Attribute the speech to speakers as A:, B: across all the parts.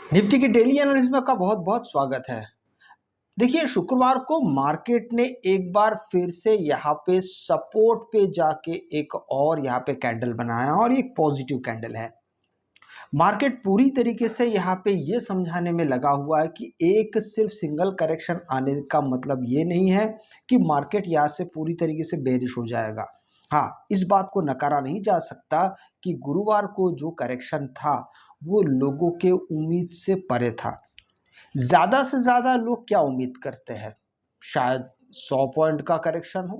A: Nifty की daily analysis में आपका बहुत बहुत स्वागत है। देखिए, शुक्रवार को मार्केट ने एक बार फिर से यहाँ पे सपोर्ट पे जाके एक और यहाँ पे कैंडल बनाया और एक पॉजिटिव कैंडल है। मार्केट पूरी तरीके से यहाँ पे ये समझाने में लगा हुआ है कि एक सिर्फ सिंगल करेक्शन आने का मतलब ये नहीं है कि मार्केट यहाँ से पूरी तरीके से बेरिश हो जाएगा। हाँ, इस बात को नकारा नहीं जा सकता कि गुरुवार को जो करेक्शन था वो लोगों के उम्मीद से परे था। ज़्यादा से ज़्यादा लोग क्या उम्मीद करते हैं? शायद 100 पॉइंट का करेक्शन हो,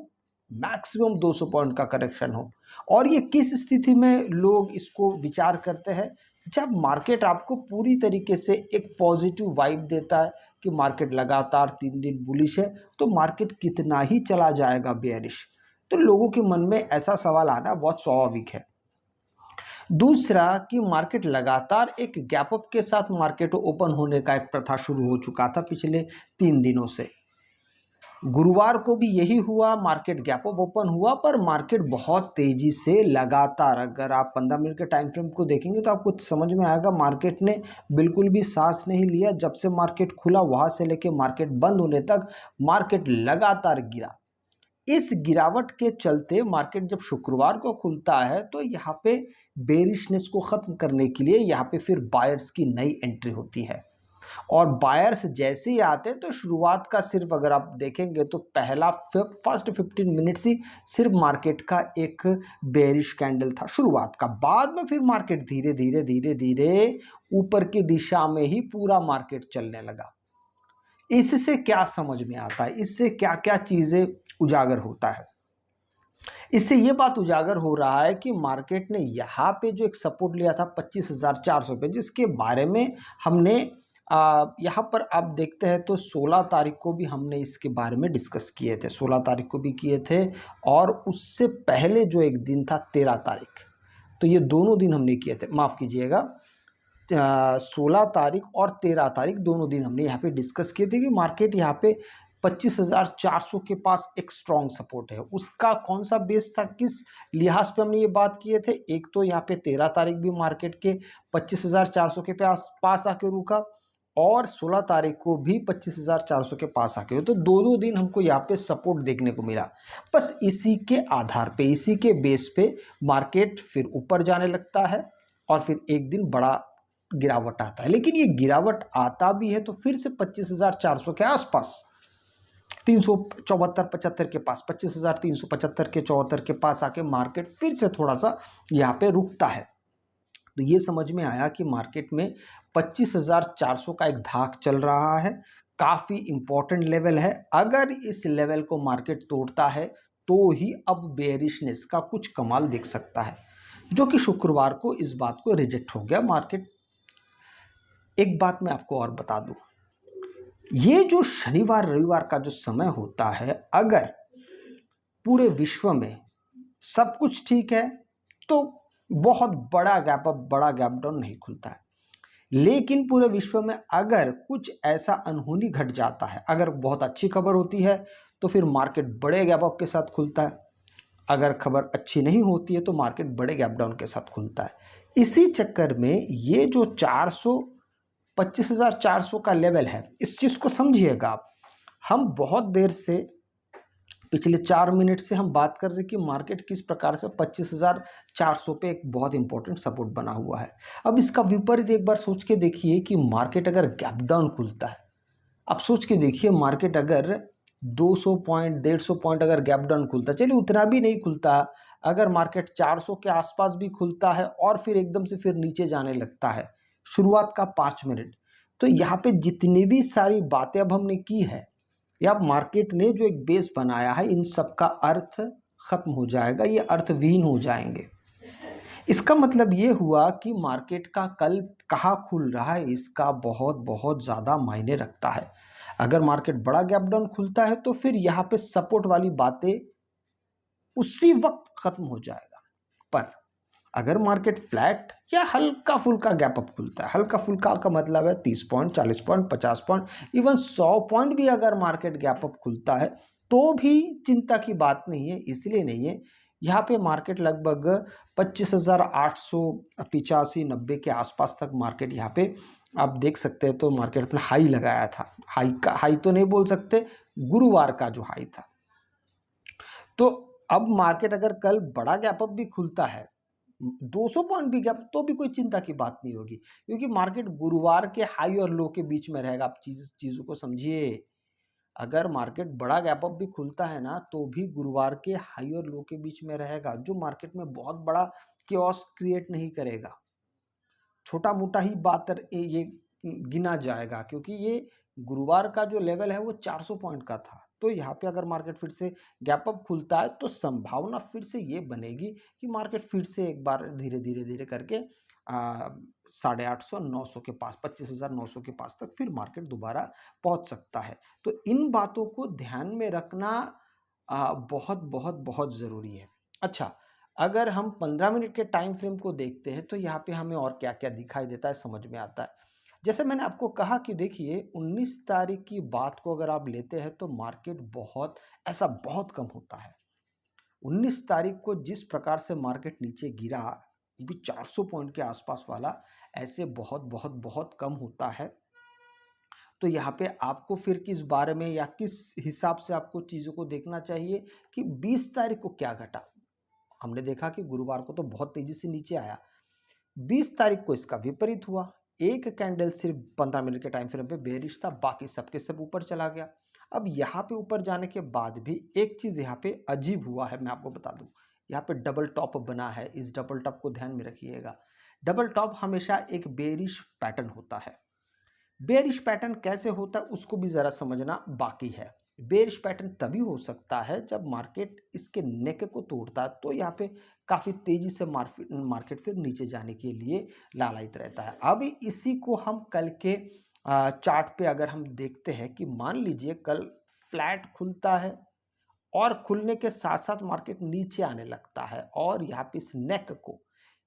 A: मैक्सिमम 200 पॉइंट का करेक्शन हो। और ये किस स्थिति में लोग इसको विचार करते हैं? जब मार्केट आपको पूरी तरीके से एक पॉजिटिव वाइब देता है कि मार्केट लगातार 3 दिन बुलिश है, तो मार्केट कितना ही चला जाएगा बेयरिश? तो लोगों के मन में ऐसा सवाल आना बहुत स्वाभाविक है। दूसरा कि मार्केट लगातार एक गैप अप के साथ मार्केट ओपन होने का एक प्रथा शुरू हो चुका था पिछले 3 दिनों से। गुरुवार को भी यही हुआ, मार्केट गैप अप ओपन हुआ, पर मार्केट बहुत तेजी से लगातार, अगर आप 15 मिनट के टाइम फ्रेम को देखेंगे तो आपको समझ में आएगा, मार्केट ने बिल्कुल भी सांस नहीं लिया। जब से मार्केट खुला वहां से लेके मार्केट बंद होने तक मार्केट लगातार गिरा। इस गिरावट के चलते मार्केट जब शुक्रवार को खुलता है तो यहाँ पे बेरिशनेस को ख़त्म करने के लिए यहाँ पे फिर बायर्स की नई एंट्री होती है। और बायर्स जैसे ही आते हैं तो शुरुआत का सिर्फ अगर आप देखेंगे तो फर्स्ट 15 मिनट्स ही सिर्फ मार्केट का एक बेरिश कैंडल था शुरुआत का। बाद में फिर मार्केट धीरे धीरे धीरे धीरे ऊपर की दिशा में ही पूरा मार्केट चलने लगा। इससे क्या समझ में आता है, इससे क्या क्या चीज़ें उजागर होता है? इससे ये बात उजागर हो रहा है कि मार्केट ने यहाँ पे जो एक सपोर्ट लिया था 25,400 पे, जिसके बारे में हमने यहाँ पर आप देखते हैं तो 16 तारीख को भी हमने इसके बारे में डिस्कस किए थे, 16 तारीख को भी किए थे, और उससे पहले जो एक दिन था 13 तारीख, तो ये दोनों दिन हमने किए थे, माफ़ कीजिएगा, 16 तारीख और 13 तारीख दोनों दिन हमने यहाँ पे डिस्कस किए थे कि मार्केट यहाँ पे 25,400 के पास एक स्ट्रॉन्ग सपोर्ट है। उसका कौन सा बेस था, किस लिहाज पे हमने ये बात किए थे? एक तो यहाँ पे 13 तारीख भी मार्केट के 25,400 के पास आके रुका, और 16 तारीख को भी 25,400 के पास आके, तो दो दिन हमको यहाँ पे सपोर्ट देखने को मिला। बस इसी के आधार पे, इसी के बेस पे मार्केट फिर ऊपर जाने लगता है और फिर एक दिन बड़ा गिरावट आता है। लेकिन ये गिरावट आता भी है तो फिर से 25,400 के आसपास, 374-75 के पास, 25,375 के 74 के पास आके मार्केट फिर से थोड़ा सा यहाँ पे रुकता है। तो ये समझ में आया कि मार्केट में 25,400 का एक धाक चल रहा है, काफ़ी इंपॉर्टेंट लेवल है। अगर इस लेवल को मार्केट तोड़ता है तो ही अब बेयरिशनेस का कुछ कमाल दिख सकता है, जो कि शुक्रवार को इस बात को रिजेक्ट हो गया मार्केट। एक बात मैं आपको और बता दूं, ये जो शनिवार रविवार का जो समय होता है, अगर पूरे विश्व में सब कुछ ठीक है तो बहुत बड़ा गैप अप, बड़ा गैप डाउन नहीं खुलता है। लेकिन पूरे विश्व में अगर कुछ ऐसा अनहोनी घट जाता है, अगर बहुत अच्छी खबर होती है तो फिर मार्केट बड़े गैप अप के साथ खुलता है, अगर खबर अच्छी नहीं होती है तो मार्केट बड़े गैप डाउन के साथ खुलता है। इसी चक्कर में ये जो 25,400 का लेवल है, इस चीज़ को समझिएगा आप। हम बहुत देर से, पिछले 4 मिनट से हम बात कर रहे हैं कि मार्केट किस प्रकार से 25,400 पे एक बहुत इंपॉर्टेंट सपोर्ट बना हुआ है। अब इसका विपरीत एक बार सोच के देखिए कि मार्केट अगर गैप डाउन खुलता है, आप सोच के देखिए, मार्केट अगर 200 पॉइंट 150 पॉइंट अगर गैप डाउन खुलता, चलिए उतना भी नहीं खुलता, अगर मार्केट 400 के आसपास भी खुलता है और फिर एकदम से फिर नीचे जाने लगता है शुरुआत का 5 मिनट, तो यहाँ पे जितनी भी सारी बातें अब हमने की है, या मार्केट ने जो एक बेस बनाया है, इन सब का अर्थ खत्म हो जाएगा, ये अर्थविहीन हो जाएंगे। इसका मतलब ये हुआ कि मार्केट का कल कहाँ खुल रहा है, इसका बहुत बहुत ज़्यादा मायने रखता है। अगर मार्केट बड़ा गैप डाउन खुलता है तो फिर यहाँ पे सपोर्ट वाली बातें उसी वक्त खत्म हो जाएगा। पर अगर मार्केट फ्लैट या हल्का फुल्का गैप अप खुलता है, हल्का फुल्का का मतलब है 30 point, 40 point, 50 point, even 100 point भी अगर मार्केट गैप अप खुलता है तो भी चिंता की बात नहीं है। इसलिए नहीं है यहाँ पे मार्केट लगभग 25,885-90 के आसपास तक मार्केट यहाँ पे आप देख सकते हैं। तो मार्केट अपना हाई लगाया था, हाई तो नहीं बोल सकते, गुरुवार का जो हाई था। तो अब मार्केट अगर कल बड़ा गैप अप भी खुलता है, 200 पॉइंट भी गैप, तो भी कोई चिंता की बात नहीं होगी, क्योंकि मार्केट गुरुवार के हाई और लो के बीच में रहेगा। आप चीज़ों को समझिए। अगर मार्केट बड़ा गैप अप भी खुलता है ना, तो भी गुरुवार के हाई और लो के बीच में रहेगा, जो मार्केट में बहुत बड़ा केओस क्रिएट नहीं करेगा। छोटा मोटा ही बात ये गिना जाएगा, क्योंकि ये गुरुवार का जो लेवल है वो 400 पॉइंट का था। तो यहाँ पे अगर मार्केट फिर से गैप अप खुलता है, तो संभावना फिर से ये बनेगी कि मार्केट फिर से एक बार धीरे धीरे धीरे करके 850 900 के पास, 25,900 के पास तक फिर मार्केट दोबारा पहुंच सकता है। तो इन बातों को ध्यान में रखना बहुत बहुत बहुत ज़रूरी है। अच्छा, अगर हम 15 मिनट के टाइम फ्रेम को देखते हैं, तो यहाँ पे हमें और क्या-क्या दिखाई देता है, समझ में आता है। जैसे मैंने आपको कहा कि देखिए, 19 तारीख की बात को अगर आप लेते हैं, तो मार्केट बहुत कम होता है। 19 तारीख को जिस प्रकार से मार्केट नीचे गिरा, वो भी 400 पॉइंट के आसपास वाला, ऐसे बहुत बहुत बहुत कम होता है। तो यहाँ पे आपको फिर किस बारे में या किस हिसाब से आपको चीज़ों को देखना चाहिए कि 20 तारीख को क्या घटा। हमने देखा कि गुरुवार को तो बहुत तेजी से नीचे आया, 20 तारीख को इसका विपरीत हुआ। एक कैंडल सिर्फ 15 मिनट के टाइम फ्रेम पे बेरिश था, बाकी सबके सब ऊपर चला गया। अब यहाँ पे ऊपर जाने के बाद भी एक चीज़ यहाँ पे अजीब हुआ है, मैं आपको बता दूं। यहाँ पे डबल टॉप बना है, इस डबल टॉप को ध्यान में रखिएगा। डबल टॉप हमेशा एक बेरिश पैटर्न होता है। बेरिश पैटर्न कैसे होता है उसको भी ज़रा समझना बाकी है। बेरिश पैटर्न तभी हो सकता है जब मार्केट इसके नेक को तोड़ता है, तो यहाँ पे काफ़ी तेज़ी से मार्केट फिर नीचे जाने के लिए लालायित रहता है। अब इसी को हम कल के चार्ट पे अगर हम देखते हैं कि मान लीजिए कल फ्लैट खुलता है और खुलने के साथ साथ मार्केट नीचे आने लगता है, और यहाँ पे इस नेक को,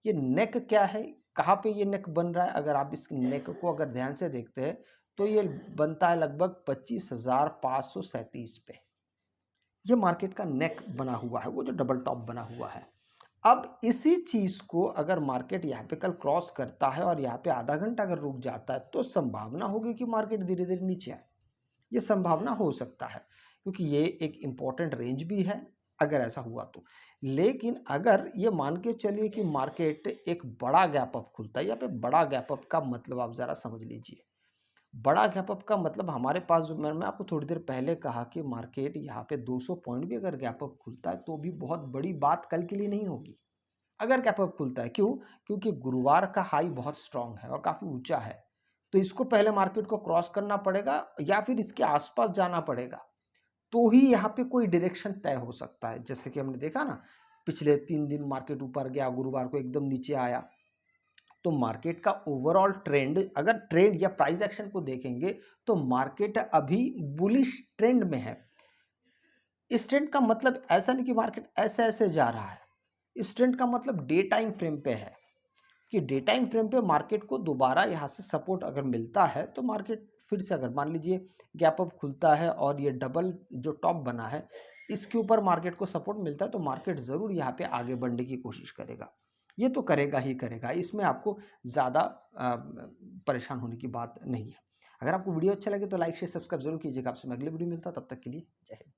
A: ये नेक क्या है, कहाँ पे ये नेक बन रहा है, अगर आप इस नेक को अगर ध्यान से देखते हैं, तो ये बनता है लगभग 25,537 पे। ये मार्केट का नेक बना हुआ है, वो जो डबल टॉप बना हुआ है। अब इसी चीज को अगर मार्केट यहाँ पे कल क्रॉस करता है और यहाँ पे आधा घंटा अगर रुक जाता है, तो संभावना होगी कि मार्केट धीरे धीरे नीचे आए। ये संभावना हो सकता है, क्योंकि ये एक इम्पॉर्टेंट रेंज भी है अगर ऐसा हुआ तो। लेकिन अगर ये मान के चलिए कि मार्केट एक बड़ा गैप अप खुलता है, यहाँ पे बड़ा गैप अप का मतलब आप ज़रा समझ लीजिए। बड़ा गैप अप का मतलब हमारे पास जो मैंने आपको थोड़ी देर पहले कहा कि मार्केट यहाँ पे 200 पॉइंट भी अगर गैप अप खुलता है, तो भी बहुत बड़ी बात कल के लिए नहीं होगी। अगर गैप अप खुलता है, क्यों? क्योंकि गुरुवार का हाई बहुत स्ट्रांग है और काफ़ी ऊंचा है। तो इसको पहले मार्केट को क्रॉस करना पड़ेगा या फिर इसके आसपास जाना पड़ेगा, तो ही यहाँ पे कोई डायरेक्शन तय हो सकता है। जैसे कि हमने देखा ना, पिछले 3 दिन मार्केट ऊपर गया, गुरुवार को एकदम नीचे आया। तो मार्केट का ओवरऑल ट्रेंड, अगर ट्रेंड या प्राइस एक्शन को देखेंगे, तो मार्केट अभी बुलिश ट्रेंड में है। इस ट्रेंड का मतलब ऐसा नहीं कि मार्केट ऐसे ऐसे जा रहा है। इस ट्रेंड का मतलब डे टाइम फ्रेम पे है, कि डे टाइम फ्रेम पे मार्केट को दोबारा यहाँ से सपोर्ट अगर मिलता है, तो मार्केट फिर से, अगर मान लीजिए गैप अप खुलता है और ये डबल जो टॉप बना है, इसके ऊपर मार्केट को सपोर्ट मिलता है, तो मार्केट ज़रूर यहाँ पे आगे बढ़ने की कोशिश करेगा। ये तो करेगा ही करेगा, इसमें आपको ज़्यादा परेशान होने की बात नहीं है। अगर आपको वीडियो अच्छा लगे तो लाइक शेयर सब्सक्राइब जरूर कीजिएगा। आपसे मैं अगले वीडियो मिलता, तब तक के लिए जय हिंद।